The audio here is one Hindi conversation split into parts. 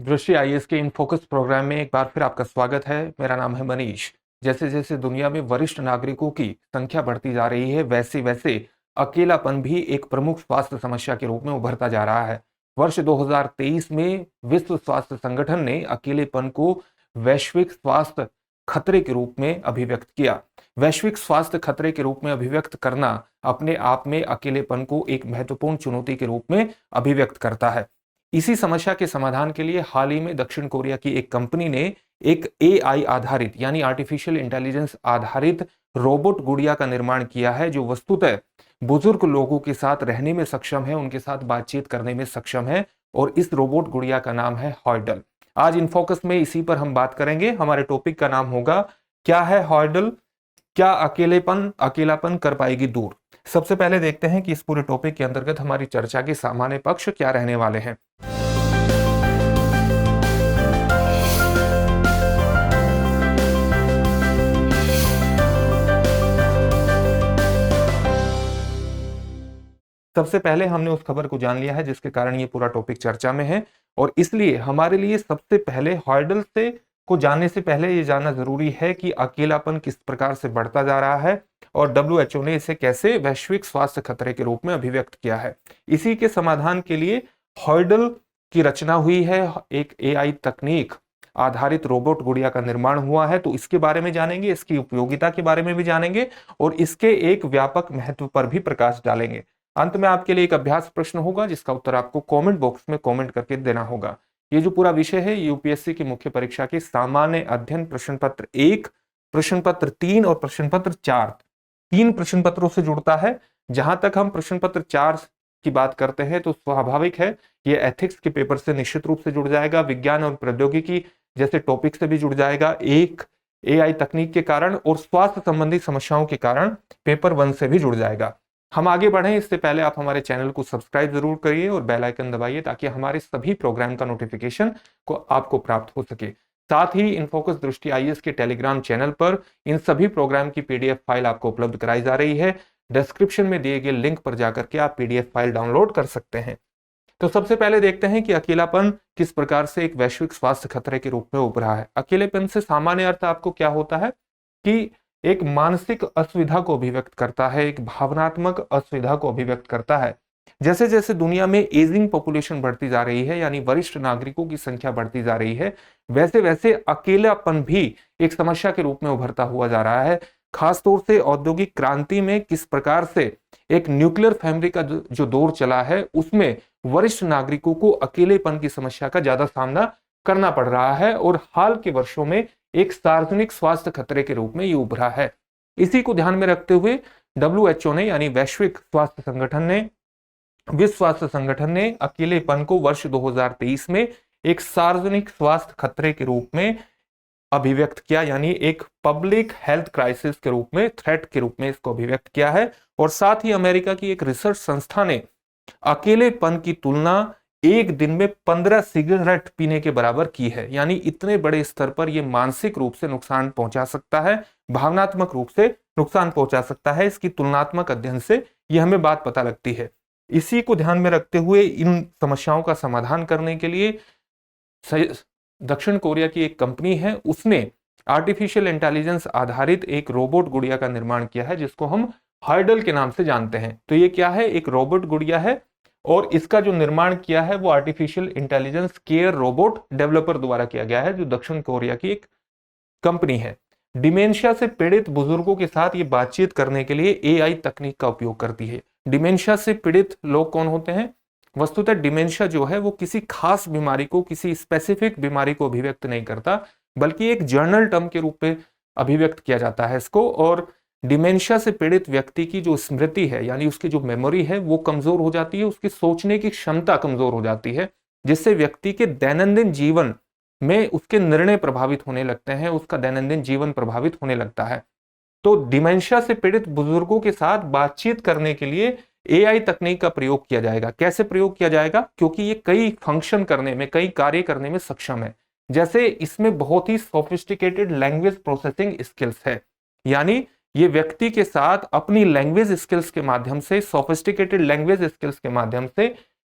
दृष्टि आईएएस के इन फोकस प्रोग्राम में एक बार फिर आपका स्वागत है। मेरा नाम है मनीष। जैसे जैसे दुनिया में वरिष्ठ नागरिकों की संख्या बढ़ती जा रही है, वैसे वैसे अकेलापन भी एक प्रमुख स्वास्थ्य समस्या के रूप में उभरता जा रहा है। वर्ष 2023 में विश्व स्वास्थ्य संगठन ने अकेलेपन को वैश्विक स्वास्थ्य खतरे के रूप में अभिव्यक्त किया। वैश्विक स्वास्थ्य खतरे के रूप में अभिव्यक्त करना अपने आप में अकेलेपन को एक महत्वपूर्ण चुनौती के रूप में अभिव्यक्त करता है। इसी समस्या के समाधान के लिए हाल ही में दक्षिण कोरिया की एक कंपनी ने एक एआई आधारित यानी आर्टिफिशियल इंटेलिजेंस आधारित रोबोट गुड़िया का निर्माण किया है, जो वस्तुतः बुजुर्ग लोगों के साथ रहने में सक्षम है, उनके साथ बातचीत करने में सक्षम है। और इस रोबोट गुड़िया का नाम है हॉयडल। आज इन फोकस में इसी पर हम बात करेंगे। हमारे टॉपिक का नाम होगा, क्या है हॉयडल, क्या अकेलापन कर पाएगी दूर। सबसे पहले देखते हैं कि इस पूरे टॉपिक के अंतर्गत हमारी चर्चा के सामान्य पक्ष क्या रहने वाले हैं। सबसे पहले हमने उस खबर को जान लिया है जिसके कारण ये पूरा टॉपिक चर्चा में है, और इसलिए हमारे लिए सबसे पहले हॉयडल से को जानने से पहले ये जानना जरूरी है कि अकेलापन किस प्रकार से बढ़ता जा रहा है और डब्ल्यूएचओ ने इसे कैसे वैश्विक स्वास्थ्य खतरे के रूप में अभिव्यक्त किया है। इसी के समाधान के लिए हॉयडल की रचना हुई है, एक एआई तकनीक आधारित रोबोट गुड़िया का निर्माण हुआ है। तो इसके बारे में जानेंगे, इसकी उपयोगिता के बारे में भी जानेंगे और इसके एक व्यापक महत्व पर भी प्रकाश डालेंगे। अंत में आपके लिए एक अभ्यास प्रश्न होगा जिसका उत्तर आपको कमेंट बॉक्स में कमेंट करके देना होगा। ये जो पूरा विषय है यूपीएससी की मुख्य परीक्षा के सामान्य अध्ययन प्रश्न पत्र 1, प्रश्न पत्र 3 और प्रश्न पत्र 4, 3 प्रश्न पत्रों से जुड़ता है। जहां तक हम प्रश्न पत्र 4 की बात करते हैं तो स्वाभाविक है ये एथिक्स के पेपर से निश्चित रूप से जुड़ जाएगा, विज्ञान और प्रौद्योगिकी जैसे टॉपिक से भी जुड़ जाएगा, एक एआई तकनीक के कारण और स्वास्थ्य संबंधी समस्याओं के कारण पेपर 1 से भी जुड़ जाएगा। हम आगे बढ़ें इससे पहले आप हमारे चैनल को सब्सक्राइब जरूर करिए और बेल आइकन दबाइए ताकि हमारे सभी प्रोग्राम का नोटिफिकेशन को आपको प्राप्त हो सके। साथ ही इनफोकस दृष्टि आईएएस के टेलीग्राम चैनल पर इन सभी प्रोग्राम की पीडीएफ फाइल आपको उपलब्ध कराई जा रही है। डिस्क्रिप्शन में दिए गए लिंक पर जाकर के आप पीडीएफ फाइल डाउनलोड कर सकते हैं। तो सबसे पहले देखते हैं कि अकेलापन किस प्रकार से एक वैश्विक स्वास्थ्य खतरे के रूप में उभरा है। अकेलेपन से सामान्य अर्थ आपको क्या होता है कि एक मानसिक असुविधा को अभिव्यक्त करता है, एक भावनात्मक असुविधा को अभिव्यक्त करता है। जैसे जैसे दुनिया में एजिंग पॉपुलेशन बढ़ती जा रही है यानी वरिष्ठ नागरिकों की संख्या बढ़ती जा रही है, वैसे वैसे अकेलापन भी एक समस्या के रूप में उभरता हुआ जा रहा है। खासतौर से औद्योगिक क्रांति में किस प्रकार से एक न्यूक्लियर फैमिली का जो दौर चला है उसमें वरिष्ठ नागरिकों को अकेलेपन की समस्या का ज्यादा सामना करना पड़ रहा है और हाल के वर्षों में एक सार्वजनिक स्वास्थ्य खतरे के रूप में ये उभरा है। इसी को ध्यान में रखते हुए डब्ल्यूएचओ ने यानी वैश्विक स्वास्थ्य संगठन ने, विश्व स्वास्थ्य संगठन ने अकेलेपन को वर्ष 2023 में एक सार्वजनिक स्वास्थ्य खतरे के रूप में अभिव्यक्त किया, यानी एक पब्लिक हेल्थ क्राइसिस के रूप में, थ्रेट के रूप में इसको अभिव्यक्त किया है। और साथ ही अमेरिका की एक रिसर्च संस्था ने अकेलेपन की तुलना एक दिन में 15 सिगरेट पीने के बराबर की है, यानी इतने बड़े स्तर पर यह मानसिक रूप से नुकसान पहुंचा सकता है, भावनात्मक रूप से नुकसान पहुंचा सकता है। इसकी तुलनात्मक अध्ययन से यह हमें बात पता लगती है। इसी को ध्यान में रखते हुए इन समस्याओं का समाधान करने के लिए दक्षिण कोरिया की एक कंपनी है, उसने आर्टिफिशियल इंटेलिजेंस आधारित एक रोबोट गुड़िया का निर्माण किया है जिसको हम हॉयडल के नाम से जानते हैं। तो ये क्या है, एक रोबोट गुड़िया है और इसका जो निर्माण किया है वो artificial intelligence care robot developer द्वारा किया गया है, जो दक्षिण कोरिया की एक कंपनी है। डिमेंशिया से पीड़ित बुजुर्गों के साथ ये बातचीत करने के लिए एआई तकनीक का उपयोग करती है। डिमेंशिया से पीड़ित लोग कौन होते हैं? वस्तुतः डिमेंशिया जो है वो किसी खास बीमारी को, किसी स्पेसिफिक बीमारी को अभिव्यक्त नहीं करता, बल्कि एक जर्नल टर्म के रूप में अभिव्यक्त किया जाता है इसको। और डिमेंशिया से पीड़ित व्यक्ति की जो स्मृति है यानी उसकी जो मेमोरी है वो कमजोर हो जाती है, उसकी सोचने की क्षमता कमजोर हो जाती है, जिससे व्यक्ति के दैनंदिन जीवन में उसके निर्णय प्रभावित होने लगते हैं, उसका दैनंदिन जीवन प्रभावित होने लगता है। तो डिमेंशिया से पीड़ित बुजुर्गों के साथ बातचीत करने के लिए एआई तकनीक का प्रयोग किया जाएगा। कैसे प्रयोग किया जाएगा? क्योंकि ये कई फंक्शन करने में, कई कार्य करने में सक्षम है। जैसे इसमें बहुत ही सोफिस्टिकेटेड लैंग्वेज प्रोसेसिंग स्किल्स है, यानी ये व्यक्ति के साथ अपनी लैंग्वेज स्किल्स के माध्यम से, सोफिस्टिकेटेड लैंग्वेज स्किल्स के माध्यम से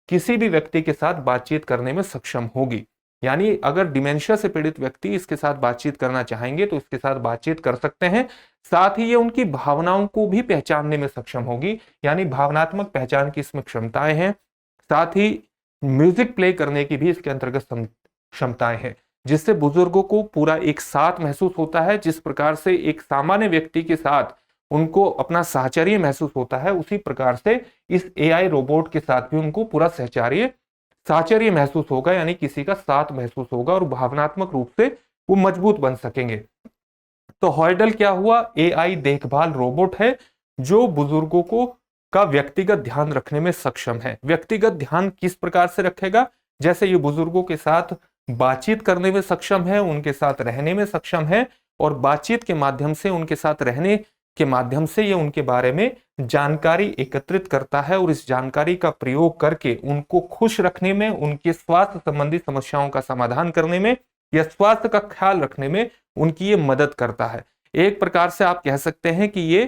किसी भी व्यक्ति के साथ बातचीत करने में सक्षम होगी। यानी अगर डिमेंशिया से पीड़ित व्यक्ति इसके साथ बातचीत करना चाहेंगे तो इसके साथ बातचीत कर सकते हैं। साथ ही ये उनकी भावनाओं को भी पहचानने में सक्षम होगी, यानी भावनात्मक पहचान की इसमें क्षमताएं हैं। साथ ही म्यूजिक प्ले करने की भी इसके अंतर्गत क्षमताएं हैं, जिससे बुजुर्गों को पूरा एक साथ महसूस होता है। जिस प्रकार से एक सामान्य व्यक्ति के साथ उनको अपना साहचर्य महसूस होता है, उसी प्रकार से इस एआई रोबोट के साथ भी उनको पूरा साहचर्य महसूस होगा, यानी किसी का साथ महसूस होगा और भावनात्मक रूप से वो मजबूत बन सकेंगे। तो हॉयडल क्या हुआ? एआई देखभाल रोबोट है जो बुजुर्गों को का व्यक्तिगत ध्यान रखने में सक्षम है। व्यक्तिगत ध्यान किस प्रकार से रखेगा? जैसे ये बुजुर्गों के साथ बातचीत करने में सक्षम है, उनके साथ रहने में सक्षम है, और बातचीत के माध्यम से उनके साथ रहने के माध्यम से ये उनके बारे में जानकारी एकत्रित करता है और इस जानकारी का प्रयोग करके उनको खुश रखने में, उनके स्वास्थ्य संबंधी समस्याओं का समाधान करने में या स्वास्थ्य का ख्याल रखने में उनकी ये मदद करता है। एक प्रकार से आप कह सकते हैं कि ये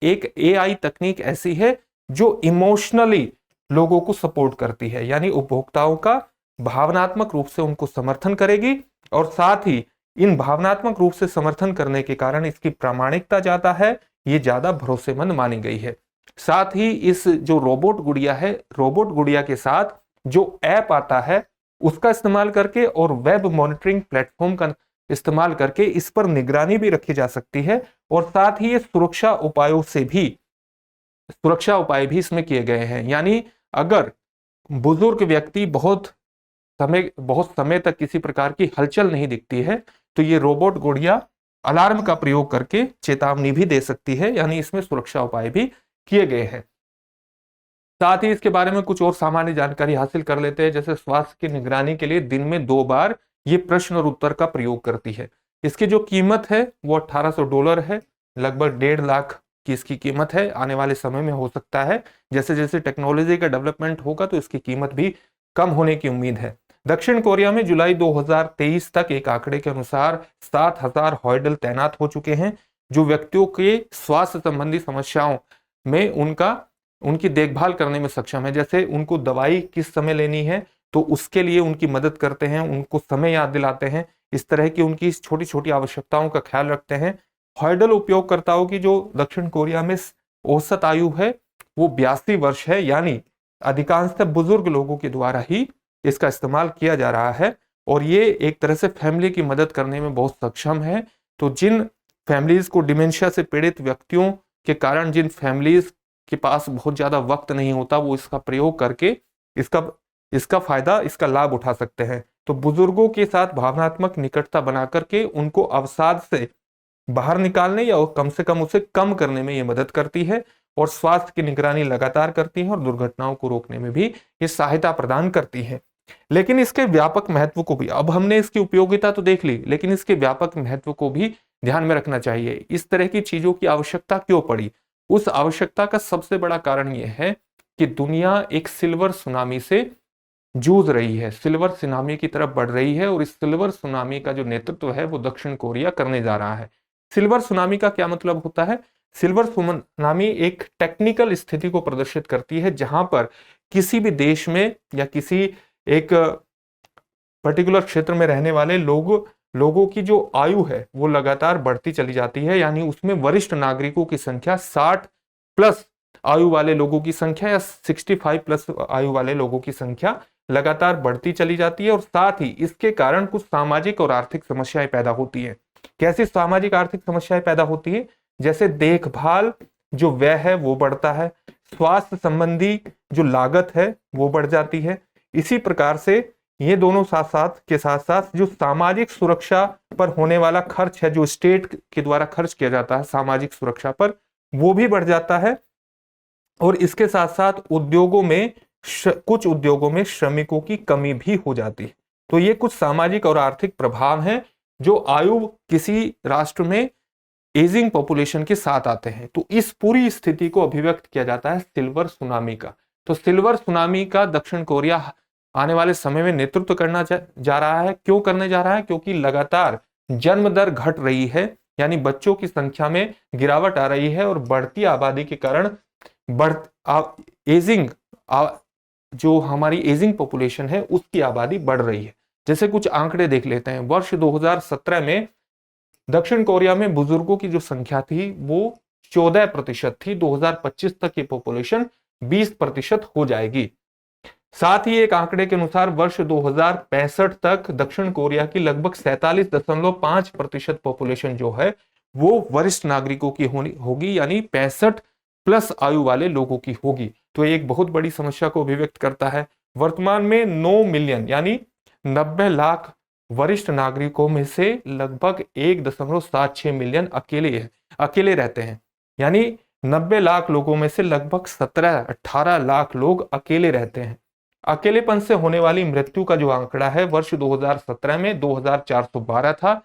एक एआई तकनीक ऐसी है जो इमोशनली लोगों को सपोर्ट करती है, यानी उपभोक्ताओं का भावनात्मक रूप से उनको समर्थन करेगी, और साथ ही इन भावनात्मक रूप से समर्थन करने के कारण इसकी प्रामाणिकता ज्यादा है, ये ज्यादा भरोसेमंद मानी गई है। साथ ही इस जो रोबोट गुड़िया है, रोबोट गुड़िया के साथ जो ऐप आता है उसका इस्तेमाल करके और वेब मॉनिटरिंग प्लेटफॉर्म का इस्तेमाल करके इस पर निगरानी भी रखी जा सकती है, और साथ ही ये सुरक्षा उपाय भी इसमें किए गए हैं। यानी अगर बुजुर्ग व्यक्ति बहुत समय तक किसी प्रकार की हलचल नहीं दिखती है तो ये रोबोट गुड़िया अलार्म का प्रयोग करके चेतावनी भी दे सकती है, यानी इसमें सुरक्षा उपाय भी किए गए हैं। साथ ही इसके बारे में कुछ और सामान्य जानकारी हासिल कर लेते हैं। जैसे स्वास्थ्य की निगरानी के लिए दिन में 2 बार ये प्रश्न और उत्तर का प्रयोग करती है। इसकी जो कीमत है वो $1800 है, लगभग 1.5 लाख की इसकी कीमत है। आने वाले समय में हो सकता है जैसे जैसे टेक्नोलॉजी का डेवलपमेंट होगा तो इसकी कीमत भी कम होने की उम्मीद है। दक्षिण कोरिया में जुलाई 2023 तक एक आंकड़े के अनुसार 7000 हॉयडल तैनात हो चुके हैं, जो व्यक्तियों के स्वास्थ्य संबंधी समस्याओं में उनकी देखभाल करने में सक्षम है। जैसे उनको दवाई किस समय लेनी है तो उसके लिए उनकी मदद करते हैं, उनको समय याद दिलाते हैं, इस तरह की उनकी छोटी छोटी आवश्यकताओं का ख्याल रखते हैं। हॉयडल उपयोगकर्ताओं की जो दक्षिण कोरिया में औसत आयु है वो 82 वर्ष है, यानी अधिकांशतः बुजुर्ग लोगों के द्वारा ही इसका इस्तेमाल किया जा रहा है, और ये एक तरह से फैमिली की मदद करने में बहुत सक्षम है। तो जिन फैमिलीज को डिमेंशिया से पीड़ित व्यक्तियों के कारण जिन फैमिलीज के पास बहुत ज्यादा वक्त नहीं होता, वो इसका प्रयोग करके इसका लाभ उठा सकते हैं। तो बुजुर्गों के साथ भावनात्मक निकटता बना करके उनको अवसाद से बाहर निकालने या कम से कम उसे कम करने में ये मदद करती है, और स्वास्थ्य की निगरानी लगातार करती है और दुर्घटनाओं को रोकने में भी ये सहायता प्रदान करती है। लेकिन इसके व्यापक महत्व को भी, अब हमने इसकी उपयोगिता तो देख ली, लेकिन इसके व्यापक महत्व को भी ध्यान में रखना चाहिए। इस तरह की चीजों की आवश्यकता क्यों पड़ी? उस आवश्यकता का सबसे बड़ा कारण यह है कि दुनिया एक सिल्वर सुनामी से जूझ रही है, सिल्वर सुनामी की तरफ बढ़ रही है, और इस सिल्वर सुनामी का जो नेतृत्व है वो दक्षिण कोरिया करने जा रहा है। सिल्वर सुनामी का क्या मतलब होता है? सिल्वर सुनामी एक टेक्निकल स्थिति को प्रदर्शित करती है जहां पर किसी भी देश में या किसी एक पर्टिकुलर क्षेत्र में रहने वाले लोगों की जो आयु है वो लगातार बढ़ती चली जाती है, यानी उसमें वरिष्ठ नागरिकों की संख्या 60 प्लस आयु वाले लोगों की संख्या या 65 प्लस आयु वाले लोगों की संख्या लगातार बढ़ती चली जाती है, और साथ ही इसके कारण कुछ सामाजिक और आर्थिक समस्याएं पैदा होती है। कैसी सामाजिक आर्थिक समस्याएं पैदा होती है? जैसे देखभाल जो व्यय है वो बढ़ता है, स्वास्थ्य संबंधी जो लागत है वो बढ़ जाती है। इसी प्रकार से ये दोनों साथ साथ जो सामाजिक सुरक्षा पर होने वाला खर्च है, जो स्टेट के द्वारा खर्च किया जाता है सामाजिक सुरक्षा पर, वो भी बढ़ जाता है। और इसके साथ साथ कुछ उद्योगों में श्रमिकों की कमी भी हो जाती है। तो ये कुछ सामाजिक और आर्थिक प्रभाव हैं जो आयु किसी राष्ट्र में एजिंग पॉपुलेशन के साथ आते हैं। तो इस पूरी स्थिति को अभिव्यक्त किया जाता है सिल्वर सुनामी का। तो सिल्वर सुनामी का दक्षिण कोरिया आने वाले समय में नेतृत्व करना जा रहा है। क्यों करने जा रहा है? क्योंकि लगातार जन्म दर घट रही है, यानी बच्चों की संख्या में गिरावट आ रही है, और बढ़ती आबादी के कारण जो हमारी एजिंग पॉपुलेशन है उसकी आबादी बढ़ रही है। जैसे कुछ आंकड़े देख लेते हैं। वर्ष 2017 में दक्षिण कोरिया में बुजुर्गों की जो संख्या थी वो 14% थी। 2025 तक ये पॉपुलेशन 20% हो जाएगी। साथ ही एक आंकड़े के अनुसार वर्ष 2065 तक दक्षिण कोरिया की लगभग 47.5% पॉपुलेशन जो है वो वरिष्ठ नागरिकों की होगी, यानी 65+ आयु वाले लोगों की होगी। तो एक बहुत बड़ी समस्या को अभिव्यक्त करता है। वर्तमान में 9 मिलियन यानी 90 लाख वरिष्ठ नागरिकों में से लगभग 1.76 मिलियन अकेले रहते हैं, यानी 90 लाख लोगों में से लगभग 17-18 लाख लोग अकेले रहते हैं। अकेलेपन से होने वाली मृत्यु का जो आंकड़ा है वर्ष 2017 में 2412 था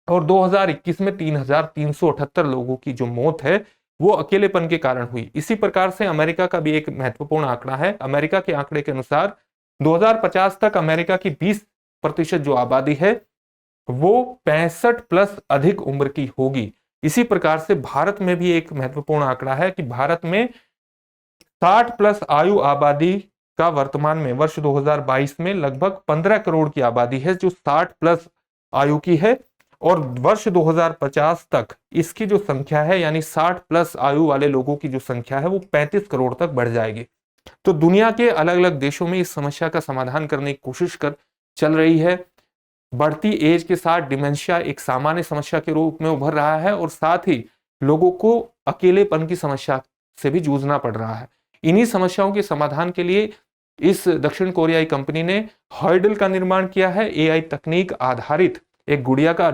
और 2021 में 3378 लोगों की जो मौत है वो अकेलेपन के कारण हुई। इसी प्रकार से अमेरिका का भी एक महत्वपूर्ण आंकड़ा है। अमेरिका के आंकड़े के अनुसार 2050 तक अमेरिका की 20% जो आबादी है वो 65+ अधिक उम्र की होगी। इसी प्रकार से भारत में भी एक महत्वपूर्ण आंकड़ा है कि भारत में 60+ आयु आबादी का वर्तमान में वर्ष 2022 में लगभग 15 करोड़ की आबादी है जो 60+ आयु की है, और वर्ष 2050 तक इसकी जो संख्या है यानी 60+ आयु वाले लोगों की जो संख्या है वो 35 करोड़ तक बढ़ जाएगी। तो दुनिया के अलग अलग देशों में इस समस्या का समाधान करने की कोशिश चल रही है। बढ़ती एज के साथ डिमेंशिया एक सामान्य समस्या के रूप में उभर रहा है और साथ ही लोगों को अकेलेपन की समस्या से भी जूझना पड़ रहा है। इन्हीं समस्याओं के समाधान के लिए इस दक्षिण कोरियाई कंपनी ने हॉयडल का निर्माण किया है। एआई तकनीक आधारित एक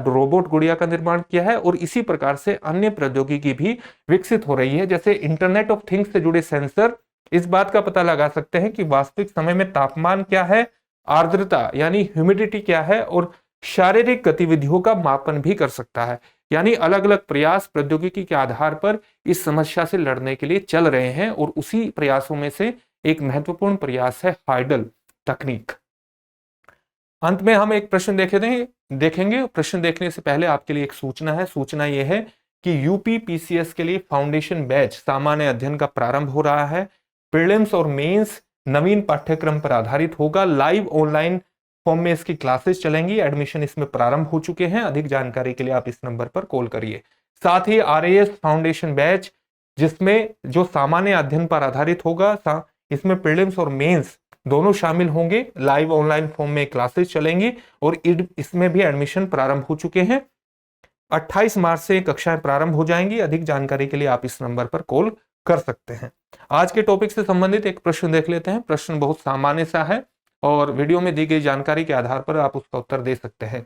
रोबोट गुड़िया का निर्माण किया है और इसी प्रकार से अन्य प्रौद्योगिकी भी विकसित हो रही है। जैसे इंटरनेट ऑफ थिंग्स से जुड़े सेंसर इस बात का पता लगा सकते हैं कि वास्तविक समय में तापमान क्या है, आर्द्रता यानी ह्यूमिडिटी क्या है, और शारीरिक गतिविधियों का मापन भी कर सकता है। यानी अलग अलग प्रयास प्रौद्योगिकी के आधार पर इस समस्या से लड़ने के लिए चल रहे हैं और उसी प्रयासों में से एक महत्वपूर्ण प्रयास है हॉयडल तकनीक। अंत में हम एक प्रश्न देखेंगे। प्रश्न देखने से पहले आपके लिए एक सूचना है। सूचना यह है कि यूपी पीसीएस के लिए फाउंडेशन बैच सामान्य अध्ययन का प्रारंभ हो रहा है। प्रीलिम्स और मेंस नवीन पाठ्यक्रम पर आधारित होगा। लाइव ऑनलाइन फॉर्म में इसकी क्लासेस चलेंगी। एडमिशन इसमें प्रारंभ हो चुके हैं। अधिक जानकारी के लिए आप इस नंबर पर कॉल करिए। साथ ही आरएएस फाउंडेशन बैच जिसमें जो सामान्य अध्ययन पर आधारित होगा, इसमें प्रीलिम्स और मेंस दोनों शामिल होंगे। लाइव ऑनलाइन फॉर्म में क्लासेस चलेंगी और इसमें भी एडमिशन प्रारंभ हो चुके हैं। 28 मार्च से कक्षाएं प्रारंभ हो जाएंगी। अधिक जानकारी के लिए आप इस नंबर पर कॉल कर सकते हैं। आज के टॉपिक से संबंधित एक प्रश्न देख लेते हैं। प्रश्न बहुत सामान्य सा है और वीडियो में दी गई जानकारी के आधार पर आप उसका उत्तर दे सकते हैं।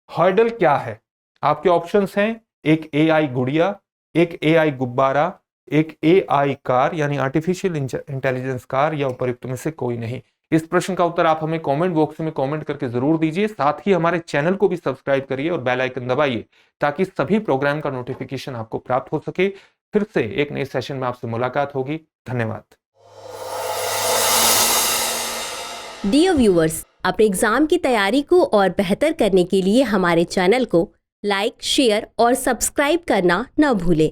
हॉयडल क्या है? आपके ऑप्शंस हैं एक एआई गुड़िया, एक एआई गुब्बारा, एक एआई कार यानी आर्टिफिशियल इंटेलिजेंस कार, या उपयुक्त में से कोई नहीं। इस प्रश्न का उत्तर आप हमें कमेंट बॉक्स में कमेंट करके जरूर दीजिए। साथ ही हमारे चैनल को भी सब्सक्राइब करिए और बेल आइकन दबाइए ताकि सभी प्रोग्राम का नोटिफिकेशन आपको प्राप्त हो सके। फिर से एक नए सेशन में आपसे मुलाकात होगी। धन्यवाद। डियर व्यूअर्स, अपने एग्जाम की तैयारी को और बेहतर करने के लिए हमारे चैनल को लाइक, शेयर और सब्सक्राइब करना न भूलें।